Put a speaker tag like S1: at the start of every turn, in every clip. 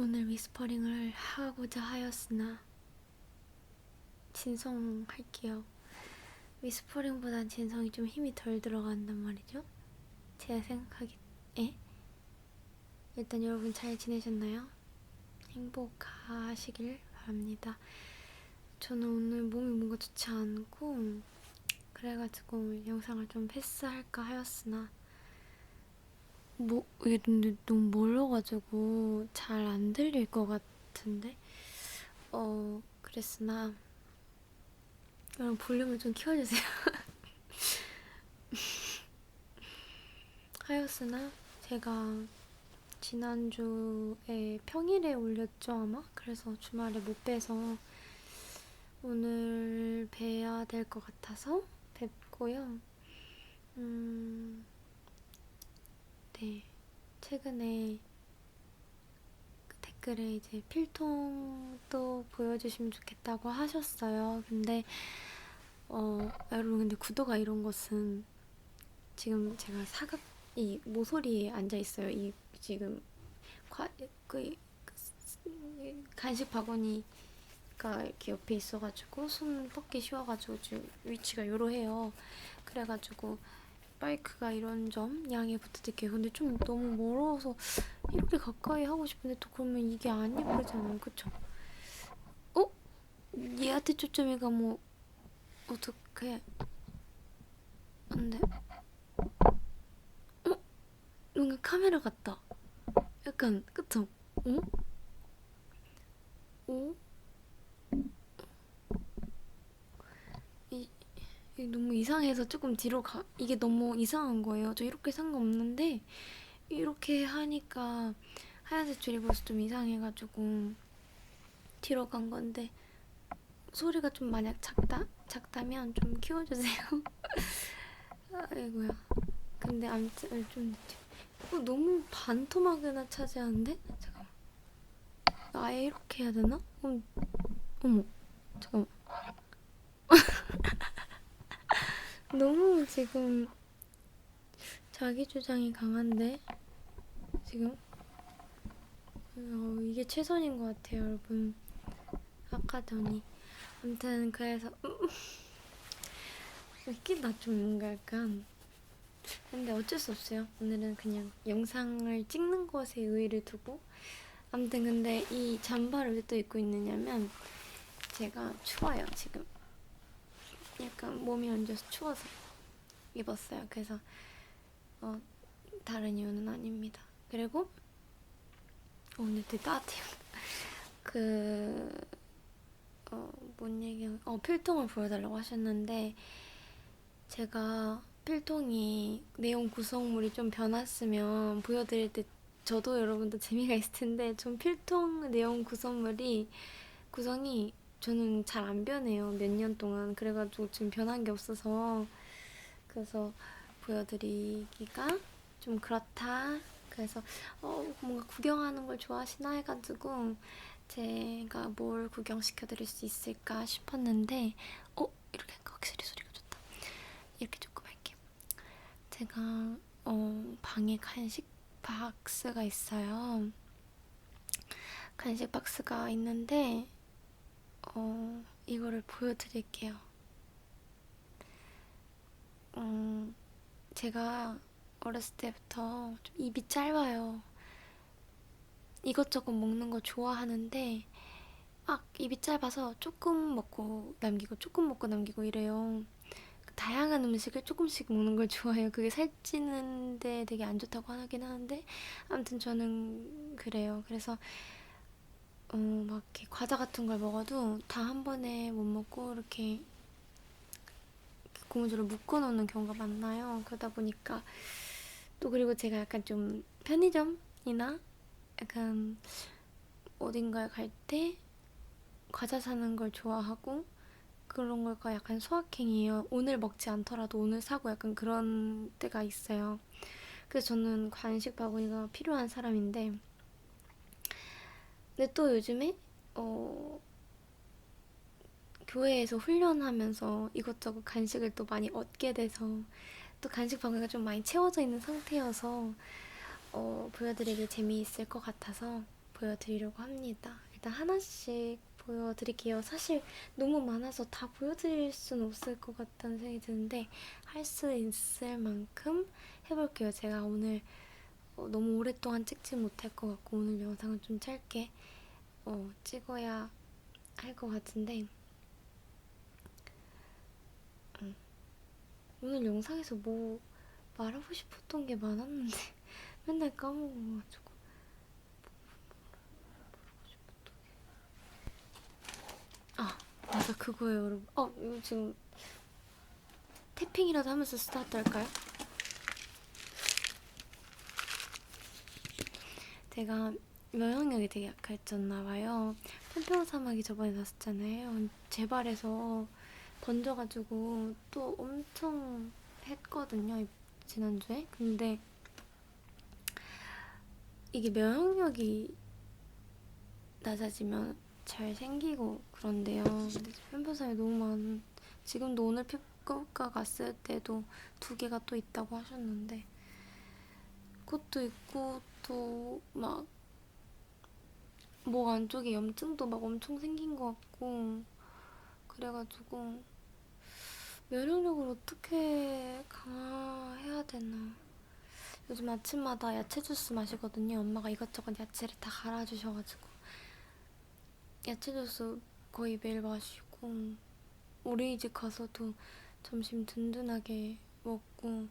S1: 오늘 위스퍼링을 하고자 하였으나 진성할게요. 위스퍼링보단 진성이 좀 힘이 덜 들어간단 말이죠. 제가 생각하기에. 일단 여러분 잘 지내셨나요? 행복하시길 바랍니다. 저는 오늘 몸이 뭔가 좋지 않고 그래가지고 영상을 좀 패스할까 하였으나 이게 근데 너무 멀어가지고 잘 안 들릴 것 같은데 그랬으나 여러분 볼륨을 좀 키워주세요. 하였으나 제가 지난주에 평일에 올렸죠 아마? 그래서 주말에 못 뵈서 오늘 뵈야 될 것 같아서 뵙고요. 네, 최근에 그 댓글에 이제 필통도 보여주시면 좋겠다고 하셨어요. 근데 여러분 근데 구도가 이런 것은 지금 제가 이 모서리에 앉아 있어요. 이 지금 그 간식 바구니가 이렇게 옆에 있어가지고 손 뻗기 쉬워가지고 지금 위치가 요러해요. 그래가지고 마이크가 이런 점 양해 부탁드릴게요. 근데 좀 너무 멀어서 이렇게 가까이 하고 싶은데 또 그러면 이게 안 예쁘잖아요. 그쵸? 얘한테 초점이가 뭐 어떡해. 안돼. 뭔가 카메라 같다. 약간 그쵸? 어? 어? 이게 너무 이상해서 조금 뒤로 이게 너무 이상한 거예요. 저 이렇게 상관없는데 이렇게 하니까 하얀색 줄이 벌써 좀 이상해가지고 뒤로 간 건데 소리가 좀 만약 작다면 좀 키워주세요. 아이고야. 근데 아무튼 좀 너무 반토막이나 차지하는데? 잠깐만. 아예 이렇게 해야 되나? 어머. 잠깐만. 너무 지금 자기 주장이 강한데? 지금? 이게 최선인 것 같아요, 여러분. 아까더니. 아무튼 그래서 이게 나 좀 뭔가 약간 근데 어쩔 수 없어요. 오늘은 그냥 영상을 찍는 것에 의의를 두고 아무튼 근데 이 잠바를 왜 또 입고 있느냐면 제가 추워요 지금. 약간 몸이 얹어서 추워서 입었어요. 그래서 다른 이유는 아닙니다. 그리고 오늘 되게 따뜻해요. 뭔 얘기야? 필통을 보여달라고 하셨는데 제가 필통이 내용 구성물이 좀 변했으면 보여드릴 때 저도 여러분도 재미가 있을 텐데 전 필통 내용 구성이 저는 잘 안 변해요. 몇 년 동안. 그래가지고 지금 변한 게 없어서 그래서 보여드리기가 좀 그렇다. 그래서 뭔가 구경하는 걸 좋아하시나 해가지고 제가 뭘 구경시켜드릴 수 있을까 싶었는데 이렇게 하니까 확실히 소리가 좋다. 이렇게 조금 할게요. 제가 방에 간식 박스가 있어요. 간식 박스가 있는데 이거를 보여드릴게요. 제가 어렸을 때부터 좀 입이 짧아요. 이것저것 먹는 거 좋아하는데 입이 짧아서 조금 먹고 남기고 이래요. 다양한 음식을 조금씩 먹는 걸 좋아해요. 그게 살찌는데 되게 안 좋다고 하긴 하는데 아무튼 저는 그래요. 그래서 막 이렇게 과자 같은 걸 먹어도 다 한 번에 못 먹고 이렇게 고무줄을 묶어놓는 경우가 많나요. 그러다 보니까 또 그리고 제가 약간 좀 편의점이나 약간 어딘가에 갈 때 과자 사는 걸 좋아하고 그런 걸까 약간 소확행이에요. 오늘 먹지 않더라도 오늘 사고 약간 그런 때가 있어요. 그래서 저는 간식 바구니가 필요한 사람인데 근데 또 요즘에 교회에서 훈련하면서 이것저것 간식을 또 많이 얻게 돼서 또 간식 바구니가 좀 많이 채워져 있는 상태여서 보여드리기 재미있을 것 같아서 보여드리려고 합니다. 일단 하나씩 보여드릴게요. 사실 너무 많아서 다 보여드릴 수는 없을 것 같다는 생각이 드는데 할 수 있을 만큼 해볼게요. 제가 오늘 너무 오랫동안 찍지 못할 것 같고 오늘 영상은 좀 짧게 찍어야 할 것 같은데 오늘 영상에서 뭐 말하고 싶었던 게 많았는데 맨날 까먹어가지고 맞아 그거예요 여러분. 이거 지금 태핑이라도 하면서 스타트 할까요? 제가 면역력이 되게 약했었나봐요. 편평사막이 저번에 났었잖아요. 재발해서 번져가지고 또 엄청 했거든요, 지난주에. 근데 이게 면역력이 낮아지면 잘 생기고 그런데요. 근데 편평사막이 너무 지금도 오늘 피부과 갔을 때도 2개가 또 있다고 하셨는데 그것도 있고 또 막 목 안쪽에 염증도 막 엄청 생긴 것 같고 그래가지고 면역력을 어떻게 강화해야 되나. 요즘 아침마다 야채 주스 마시거든요. 엄마가 이것저것 야채를 다 갈아주셔가지고 야채 주스 거의 매일 마시고 우리 집 가서도 점심 든든하게 먹고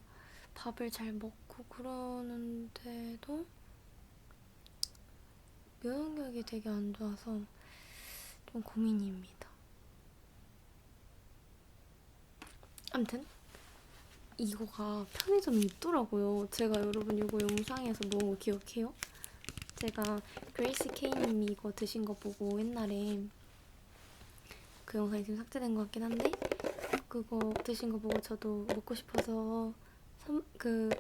S1: 밥을 잘 먹고 그러는데도 면역력이 되게 안 좋아서 좀 고민입니다. 암튼 이거가 편의점에 있더라고요. 제가 여러분 이거 영상에서 먹은 거 기억해요? 제가 그레이시 K님이 이거 드신 거 보고 옛날에 그 영상이 지금 삭제된 것 같긴 한데 그거 드신 거 보고 저도 먹고 싶어서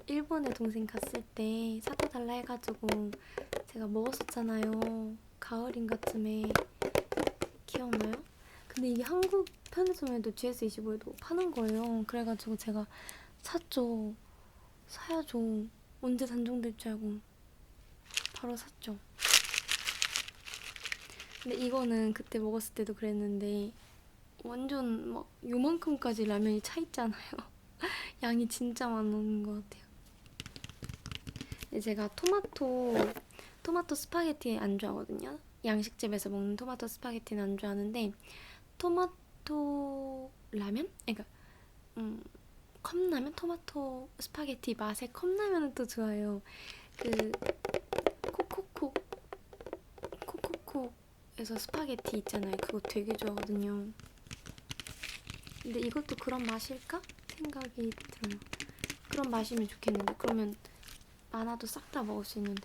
S1: 일본에 동생 갔을 때 사다 달라 해가지고 제가 먹었었잖아요. 가을인가쯤에 기억나요? 근데 이게 한국 편의점에도 GS25에도 파는 거예요. 그래가지고 제가 샀죠. 사야죠. 언제 단종될 줄 알고 바로 샀죠. 근데 이거는 그때 먹었을 때도 그랬는데 완전 막 요만큼까지 라면이 차 있잖아요. 양이 진짜 많은 것 같아요. 근데 제가 토마토 스파게티 안 좋아하거든요. 양식집에서 먹는 토마토 스파게티는 안 좋아하는데 토마토 라면? 그러니까 컵라면? 토마토 스파게티 맛의 컵라면은 또 좋아해요. 그 코코코에서 스파게티 있잖아요. 그거 되게 좋아하거든요. 근데 이것도 그런 맛일까? 생각이 들어요. 그런 맛이면 좋겠는데 그러면 많아도 싹 다 먹을 수 있는데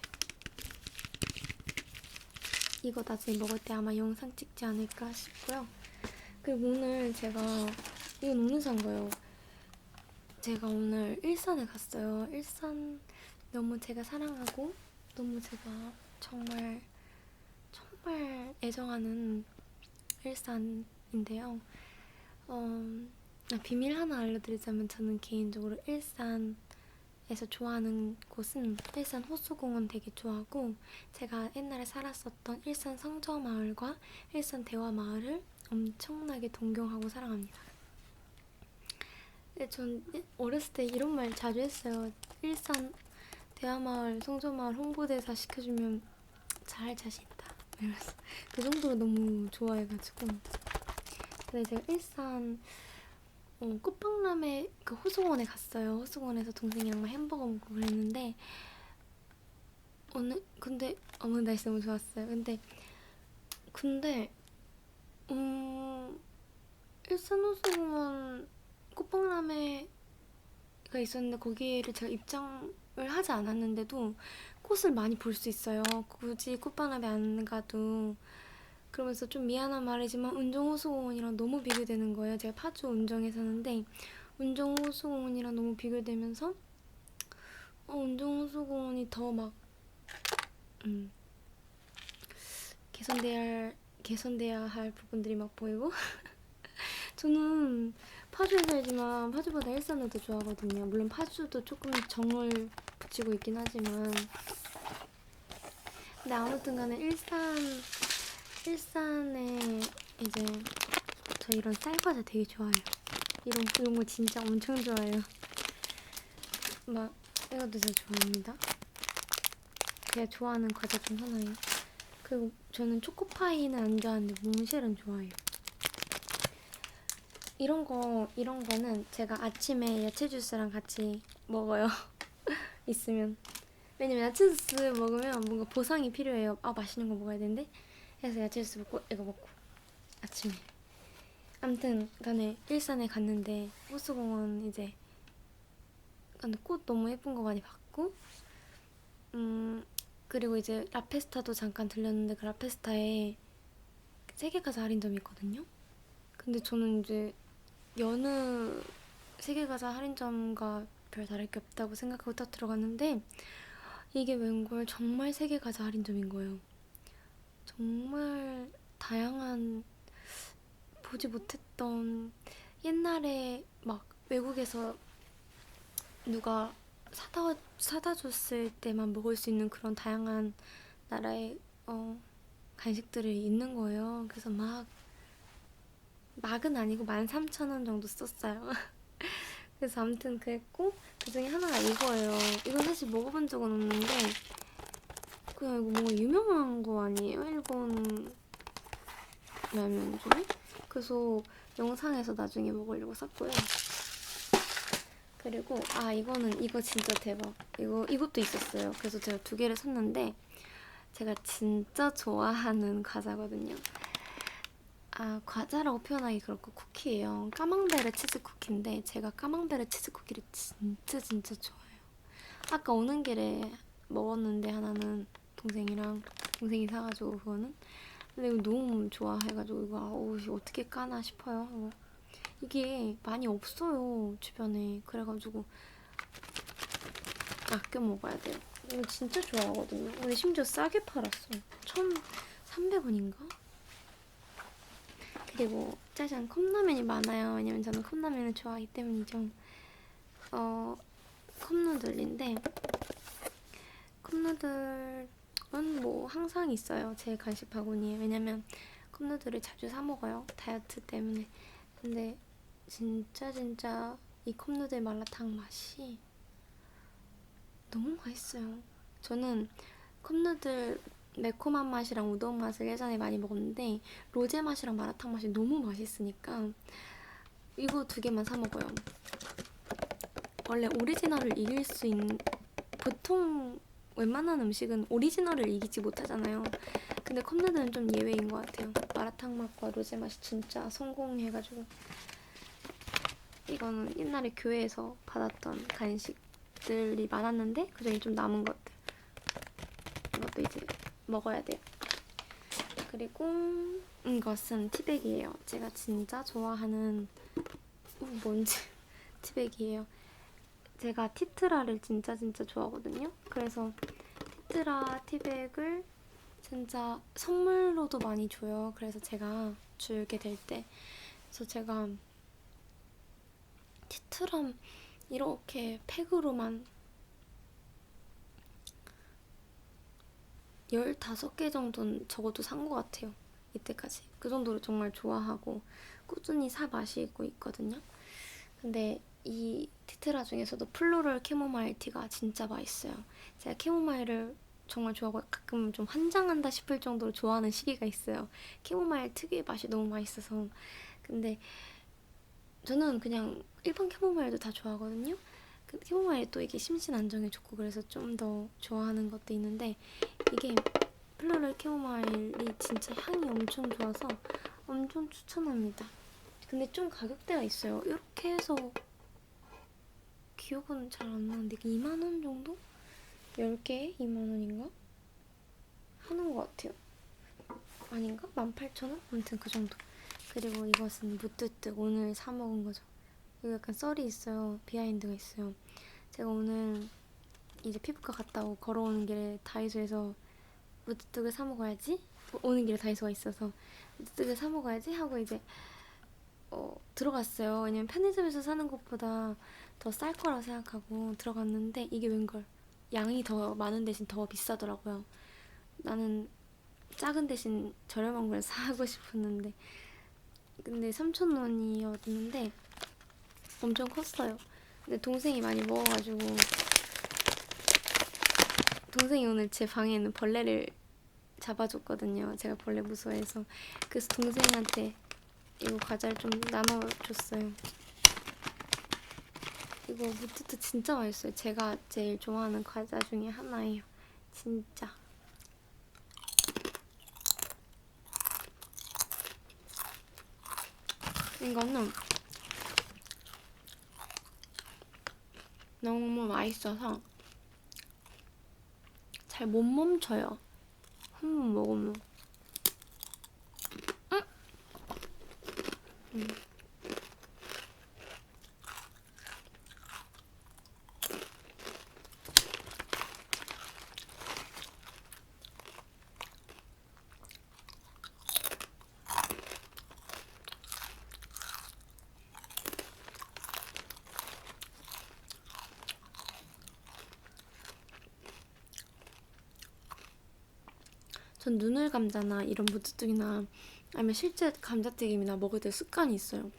S1: 이거 나중에 먹을 때 아마 영상 찍지 않을까 싶고요. 그리고 오늘 제가 이건 오늘 산 거예요. 제가 오늘 일산에 갔어요. 일산 너무 제가 사랑하고 너무 제가 정말 애정하는 일산인데요. 비밀 하나 알려드리자면 저는 개인적으로 일산에서 좋아하는 곳은 일산 호수공원 되게 좋아하고 제가 옛날에 살았었던 일산 성저마을과 일산 대화마을을 엄청나게 동경하고 사랑합니다. 전 어렸을 때 이런 말 자주 했어요. 일산 대화마을, 성저마을 홍보대사 시켜주면 잘할 자신 있다. 이러면서 그 정도로 너무 좋아해가지고. 근데 제가 일산 꽃박람회 그 호수공원에 갔어요. 호수공원에서 동생이랑 막 햄버거 먹고 그랬는데 오늘 날씨 너무 좋았어요. 근데 일산 호수공원 꽃박람회가 있었는데 거기를 제가 입장을 하지 않았는데도 꽃을 많이 볼 수 있어요. 굳이 꽃박람회 안 가도. 그러면서 좀 미안한 말이지만 운정호수공원이랑 너무 비교되는 거예요. 제가 파주 운정에 사는데 운정호수공원이랑 너무 비교되면서 운정호수공원이 더 막 개선돼야 할 부분들이 막 보이고 저는 파주에 살지만 파주보다 일산을 더 좋아하거든요. 물론 파주도 조금 정을 붙이고 있긴 하지만 근데 아무튼 간에 일산에 이제 저 이런 쌀과자 되게 좋아해요. 이런 거 진짜 엄청 좋아해요. 막 이것도 진짜 좋아합니다. 제가 좋아하는 과자 중 하나예요. 그리고 저는 초코파이는 안 좋아하는데 몽쉘은 좋아해요. 이런 거는 제가 아침에 야채 주스랑 같이 먹어요. 있으면. 왜냐면 야채 주스 먹으면 뭔가 보상이 필요해요. 아, 맛있는 거 먹어야 되는데. 그래서 야채 주스 먹고 이거 먹고 아침에. 아무튼 간에 일산에 갔는데 호수공원 이제 꽃 너무 예쁜 거 많이 봤고 그리고 이제 라페스타도 잠깐 들렸는데 그 라페스타에 세계과자 할인점이 있거든요. 근데 저는 이제 여느 세계과자 할인점과 별 다를 게 없다고 생각하고 딱 들어갔는데 이게 웬걸 정말 세계과자 할인점인 거예요. 정말 다양한 보지 못했던 옛날에 막 외국에서 누가 사다 줬을 때만 먹을 수 있는 그런 다양한 나라의 간식들이 있는 거예요. 그래서 막은 아니고 13,000원 정도 썼어요. 그래서 아무튼 그랬고 그 중에 하나가 이거예요. 이건 사실 먹어본 적은 없는데 그냥 이거 뭔가 유명한 거 아니에요? 일본 라면 중에? 그래서 영상에서 나중에 먹으려고 샀고요. 그리고 이거 진짜 대박. 이것도 있었어요. 그래서 제가 2개를 샀는데 제가 진짜 좋아하는 과자거든요. 과자라고 표현하기 그렇고 쿠키예요. 까망베르 치즈 쿠키인데 제가 까망베르 치즈 쿠키를 진짜 진짜 좋아해요. 아까 오는 길에 먹었는데 하나는 동생이 사가지고 그거는. 근데 이거 너무 좋아해가지고 이거 어떻게 까나 싶어요. 이게 많이 없어요 주변에. 그래가지고 아껴 먹어야 돼요. 이거 진짜 좋아하거든요. 근데 심지어 싸게 팔았어. 1,300원인가? 그리고 짜잔, 컵라면이 많아요. 왜냐면 저는 컵라면을 좋아하기 때문이죠. 컵누들인데 컵누들은 뭐 항상 있어요. 제 간식 바구니에. 왜냐면 컵누들을 자주 사 먹어요. 다이어트 때문에. 근데 진짜 이 컵누들 마라탕 맛이 너무 맛있어요. 저는 컵누들 매콤한 맛이랑 우동 맛을 예전에 많이 먹었는데 로제 맛이랑 마라탕 맛이 너무 맛있으니까 이거 2개만 사 먹어요. 원래 오리지널을 이길 수 있는, 보통 웬만한 음식은 오리지널을 이기지 못하잖아요. 근데 컵누들은 좀 예외인 것 같아요. 마라탕 맛과 로제 맛이 진짜 성공해가지고. 이거는 옛날에 교회에서 받았던 간식들이 많았는데 그중에 좀 남은 것들. 이것도 이제 먹어야 돼요. 그리고 이것은 티백이에요. 제가 진짜 좋아하는 뭔지 티백이에요. 제가 티트라를 진짜 좋아하거든요. 그래서 티트라 티백을 진짜 선물로도 많이 줘요. 그래서 제가 줄게 될 때. 그래서 제가 티트라 이렇게 팩으로만 15개 정도는 적어도 산 것 같아요. 이때까지. 그 정도로 정말 좋아하고 꾸준히 사 마시고 있거든요. 근데 이 티트라 중에서도 플로럴 캐모마일 티가 진짜 맛있어요. 제가 캐모마일을 정말 좋아하고 가끔 좀 환장한다 싶을 정도로 좋아하는 시기가 있어요. 캐모마일 특유의 맛이 너무 맛있어서. 근데 저는 그냥 일반 캐모마일도 다 좋아하거든요. 캐모마일 또 이게 심신 안정에 좋고 그래서 좀 더 좋아하는 것도 있는데 이게 플로럴 캐모마일이 진짜 향이 엄청 좋아서 엄청 추천합니다. 근데 좀 가격대가 있어요. 이렇게 해서 기억은 잘 안 나는데 2만원 정도? 10개에 2만원인가? 하는 것 같아요. 아닌가? 18,000원? 아무튼 그 정도. 그리고 이것은 무뚜뚜 오늘 사 먹은 거죠. 이거 약간 썰이 있어요. 비하인드가 있어요. 제가 오늘 이제 피부과 갔다 오고 걸어오는 길에 다이소에서 무뚜뚜를 사 먹어야지. 오는 길에 다이소가 있어서 무뚜뚜를 사 먹어야지 하고 이제 들어갔어요. 왜냐면 편의점에서 사는 것보다 더 쌀 거라고 생각하고 들어갔는데 이게 웬걸 양이 더 많은 대신 더 비싸더라고요. 나는 작은 대신 저렴한 걸 사고 싶었는데 근데 3,000원이었는데 엄청 컸어요. 근데 동생이 많이 먹어가지고 동생이 오늘 제 방에 있는 벌레를 잡아줬거든요. 제가 벌레 무서워해서. 그래서 동생한테 이거 과자를 좀 나눠줬어요. 이거 무트트 진짜 맛있어요. 제가 제일 좋아하는 과자 중에 하나예요. 진짜. 이거는 너무 맛있어서 잘 못 멈춰요. 한 번 먹으면. 전 눈을 감자나 이런 무뚜뚜기나 아니면 실제 감자튀김이나 먹을 때 습관이 있어요.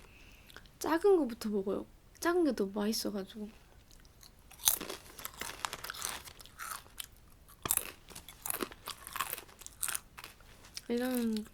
S1: 작은 거부터 먹어요. 작은 게 더 맛있어가지고. 이런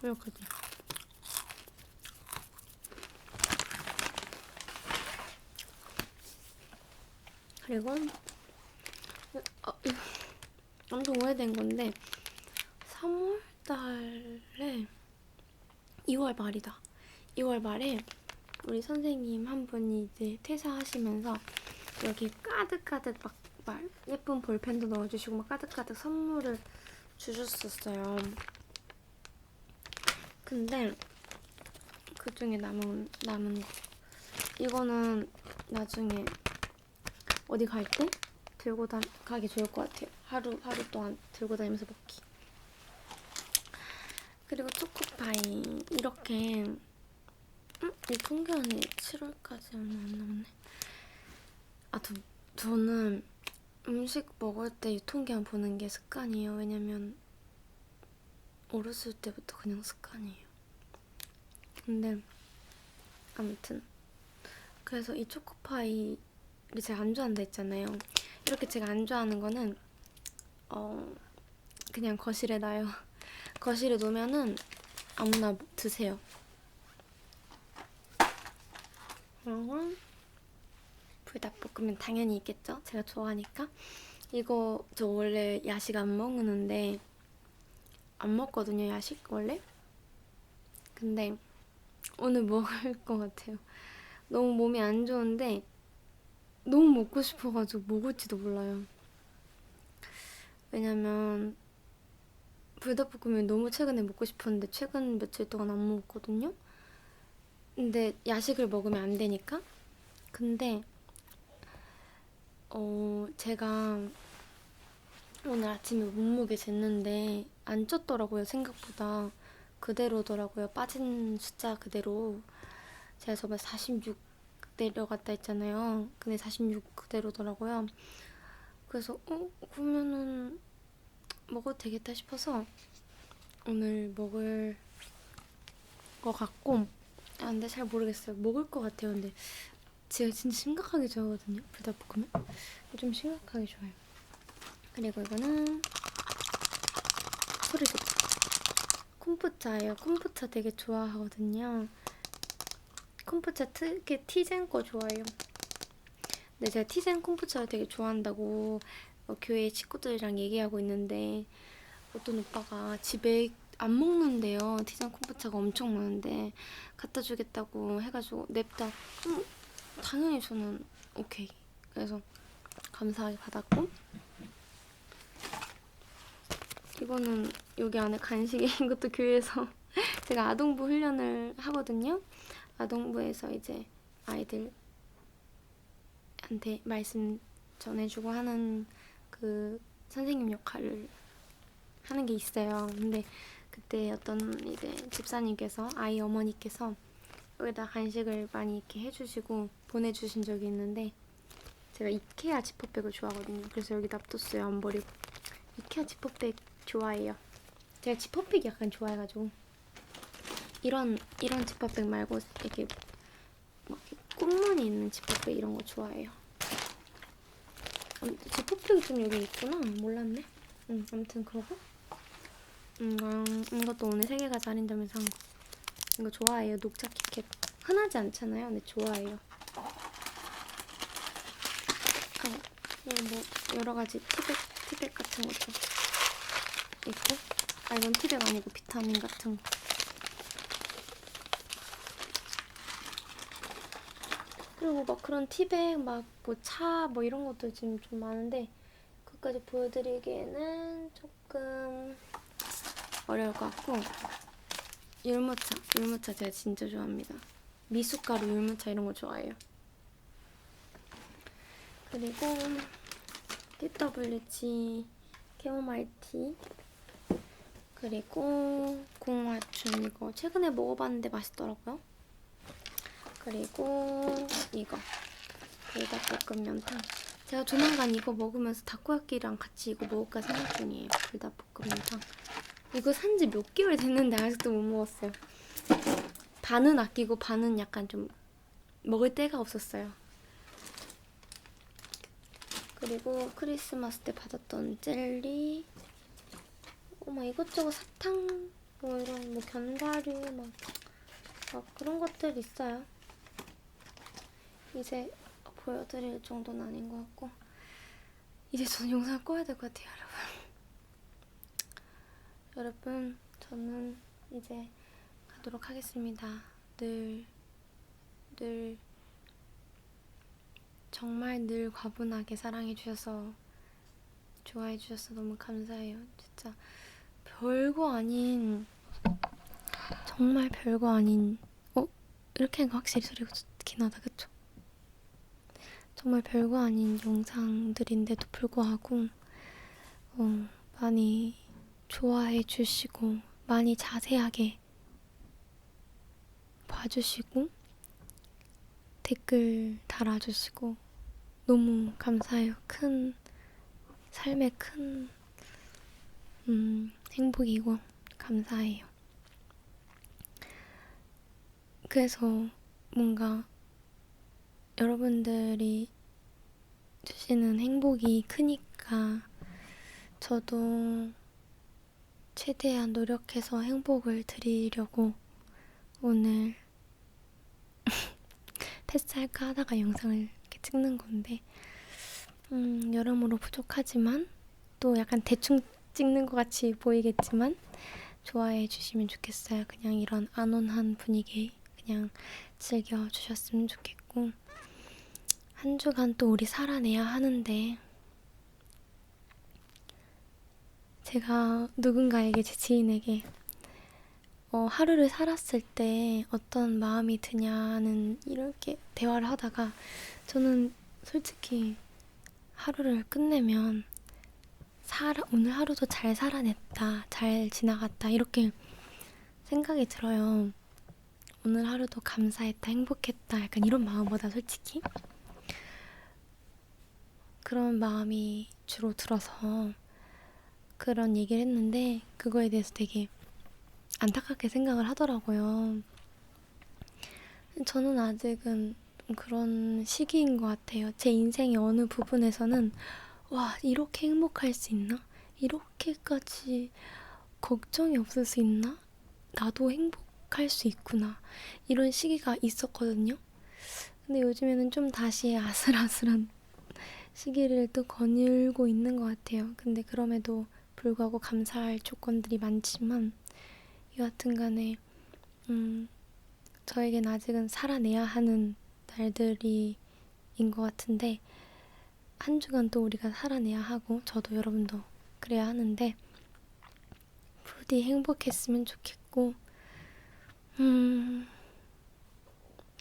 S1: 이렇게 돼. 그리고 엄청 오래된 건데 3월 달에 2월 말이다. 2월 말에 우리 선생님 한 분이 이제 퇴사하시면서 여기 가득가득 막 예쁜 볼펜도 넣어주시고 막 가득가득 선물을 주셨었어요. 근데 그 중에 남은 거 이거는 나중에 어디 갈 때 들고 가기 좋을 것 같아요. 하루 동안 들고 다니면서 먹기. 그리고 초코파이 이렇게 이 통계안이 7월까지 얼마 안 남았네. 저는 음식 먹을 때 유통기한 보는 게 습관이에요. 왜냐면 어렸을 때부터 그냥 습관이에요. 근데 아무튼 그래서 이 초코파이를 제가 안 좋아한다 했잖아요. 이렇게 제가 안 좋아하는 거는 그냥 거실에 놔요. 거실에 놓으면은 아무나 드세요. 그리고 불닭볶음면 당연히 있겠죠? 제가 좋아하니까. 이거 저 원래 야식 안 먹는데 안 먹거든요, 야식 원래. 근데 오늘 먹을 것 같아요. 너무 몸이 안 좋은데 너무 먹고 싶어가지고 먹을지도 몰라요. 왜냐면 불닭볶음면 너무 최근에 먹고 싶었는데 최근 며칠 동안 안 먹었거든요. 근데 야식을 먹으면 안 되니까. 근데 제가 오늘 아침에 몸무게 쟀는데 안 쪘더라고요. 생각보다 그대로더라고요. 빠진 숫자 그대로. 제가 저번에 46 내려갔다 했잖아요. 근데 46 그대로더라고요. 그래서 그러면은 먹어도 되겠다 싶어서 오늘 먹을 것 같고 근데 잘 모르겠어요. 먹을 것 같아요. 근데 제가 진짜 심각하게 좋아하거든요. 불닭볶음면 좀 심각하게 좋아해요. 그리고 이거는 소리 듣고 콤부차예요. 콤부차 되게 좋아하거든요. 콤부차 특히 티젠 거 좋아해요. 근데 제가 티젠 콤부차를 되게 좋아한다고 교회 친구들이랑 얘기하고 있는데 어떤 오빠가 집에 안 먹는데요. 티젠 콤부차가 엄청 많은데 갖다 주겠다고 해가지고 냅다 당연히 저는 오케이. 그래서 감사하게 받았고 이거는 여기 안에 간식이 이것도 교회에서 제가 아동부 훈련을 하거든요. 아동부에서 이제 아이들한테 말씀 전해주고 하는 그 선생님 역할을 하는 게 있어요. 근데 그때 어떤 이제 집사님께서 아이 어머니께서 여기다 간식을 많이 이렇게 해주시고 보내주신 적이 있는데 제가 이케아 지퍼백을 좋아하거든요. 그래서 여기 놔뒀어요. 안 버리고. 이케아 지퍼백 좋아해요. 제가 지퍼백 약간 좋아해가지고 이런 지퍼백 말고 이렇게 막 꽃무늬 있는 지퍼백 이런 거 좋아해요. 지퍼백이 좀 여기 있구나. 몰랐네. 아무튼 그러고 이것도 오늘 세계가 달인점에서 산 거. 이거 좋아해요. 녹차 키캣. 흔하지 않잖아요. 근데 좋아해요. 뭐 여러 가지 티백 같은 것도 있고. 이건 티백 아니고 비타민 같은 거. 그리고 막 그런 티백 막 뭐 차 뭐 이런 것도 지금 좀 많은데 그것까지 보여드리기에는 조금 어려울 것 같고. 율무차 제가 진짜 좋아합니다. 미숫가루 율무차 이런 거 좋아해요. 그리고 TWG 캐모마일티, 그리고 공화춘 이거 최근에 먹어봤는데 맛있더라고요. 그리고 이거 불닭볶음 면탕. 제가 조만간 이거 먹으면서 다코야끼랑 같이 이거 먹을까 생각 중이에요. 불닭볶음 면탕. 이거 산지 몇 개월 됐는데 아직도 못 먹었어요. 반은 아끼고 반은 약간 좀 먹을 데가 없었어요. 그리고 크리스마스 때 받았던 젤리, 막 이것저것 사탕, 뭐 이런 뭐 견과류 막 그런 것들 있어요. 이제 보여드릴 정도는 아닌 것 같고 이제 저는 영상을 꺼야 될 것 같아요, 여러분. 저는 이제 가도록 하겠습니다. 늘 정말 늘 과분하게 사랑해주셔서 좋아해주셔서 너무 감사해요. 진짜 별거 아닌, 정말 별거 아닌, 이렇게 하니까 확실히 소리가 좋긴 하다, 그쵸? 정말 별거 아닌 영상들인데도 불구하고 많이 좋아해주시고 많이 자세하게 봐주시고 댓글 달아주시고 너무 감사해요. 삶의 큰 행복이고 감사해요. 그래서 뭔가 여러분들이 주시는 행복이 크니까 저도 최대한 노력해서 행복을 드리려고 오늘 패스할까 하다가 영상을 이렇게 찍는 건데 여러모로 부족하지만 또 약간 대충 찍는 것 같이 보이겠지만 좋아해 주시면 좋겠어요. 그냥 이런 안온한 분위기 그냥 즐겨주셨으면 좋겠고, 한 주간 또 우리 살아내야 하는데 제가 누군가에게, 제 지인에게 하루를 살았을 때 어떤 마음이 드냐는 이렇게 대화를 하다가 저는 솔직히 하루를 끝내면 오늘 하루도 잘 살아냈다, 잘 지나갔다 이렇게 생각이 들어요. 오늘 하루도 감사했다, 행복했다 약간 이런 마음보다 솔직히 그런 마음이 주로 들어서 그런 얘기를 했는데 그거에 대해서 되게 안타깝게 생각을 하더라고요. 저는 아직은 그런 시기인 것 같아요. 제 인생의 어느 부분에서는 와, 이렇게 행복할 수 있나? 이렇게까지 걱정이 없을 수 있나? 나도 행복할 수 있구나. 이런 시기가 있었거든요. 근데 요즘에는 좀 다시 아슬아슬한 시기를 또 거닐고 있는 것 같아요. 근데 그럼에도 불구하고 감사할 조건들이 많지만 여하튼 간에 저에겐 아직은 살아내야 하는 날들이 인 것 같은데 한 주간 또 우리가 살아내야 하고 저도 여러분도 그래야 하는데 부디 행복했으면 좋겠고,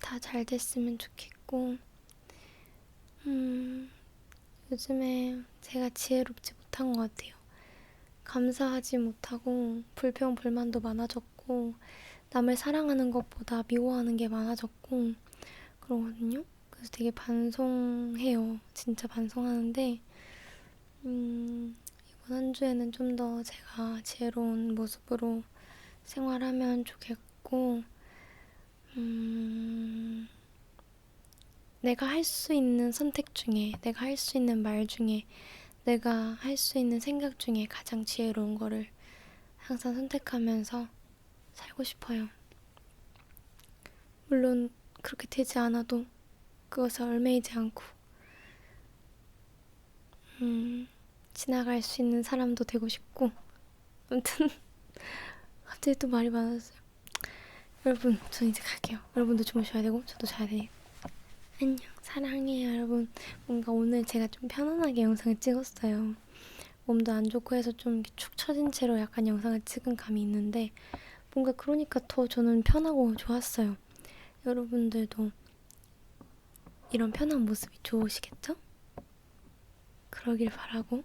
S1: 다 잘 됐으면 좋겠고, 요즘에 제가 지혜롭지 못한 것 같아요. 감사하지 못하고, 불평, 불만도 많아졌고, 남을 사랑하는 것보다 미워하는 게 많아졌고, 그러거든요. 그래서 되게 반성해요. 진짜 반성하는데, 이번 한 주에는 좀 더 제가 지혜로운 모습으로 생활하면 좋겠고, 내가 할 수 있는 선택 중에, 내가 할 수 있는 말 중에, 내가 할 수 있는 생각 중에 가장 지혜로운 거를 항상 선택하면서 살고 싶어요. 물론 그렇게 되지 않아도 그것에 얽매이지 않고, 지나갈 수 있는 사람도 되고 싶고, 아무튼 갑자기 또 말이 많았어요. 여러분, 전 이제 갈게요. 여러분도 주무셔야 되고 저도 자야 돼요. 안녕, 사랑해요 여러분. 뭔가 오늘 제가 좀 편안하게 영상을 찍었어요. 몸도 안 좋고 해서 좀 축 처진 채로 약간 영상을 찍은 감이 있는데, 뭔가 그러니까 더 저는 편하고 좋았어요. 여러분들도 이런 편한 모습이 좋으시겠죠? 그러길 바라고.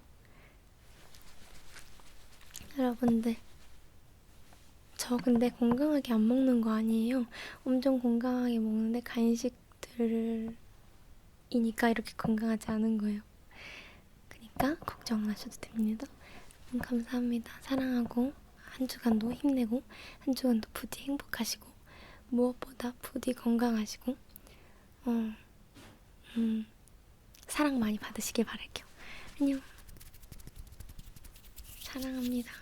S1: 여러분들, 저 근데 건강하게 안 먹는 거 아니에요. 엄청 건강하게 먹는데 간식들이니까 이렇게 건강하지 않은 거예요. 그러니까 걱정 안 하셔도 됩니다. 감사합니다. 사랑하고 한 주간도 힘내고 한 주간도 부디 행복하시고 무엇보다 부디 건강하시고 어, 사랑 많이 받으시길 바랄게요. 안녕. 사랑합니다.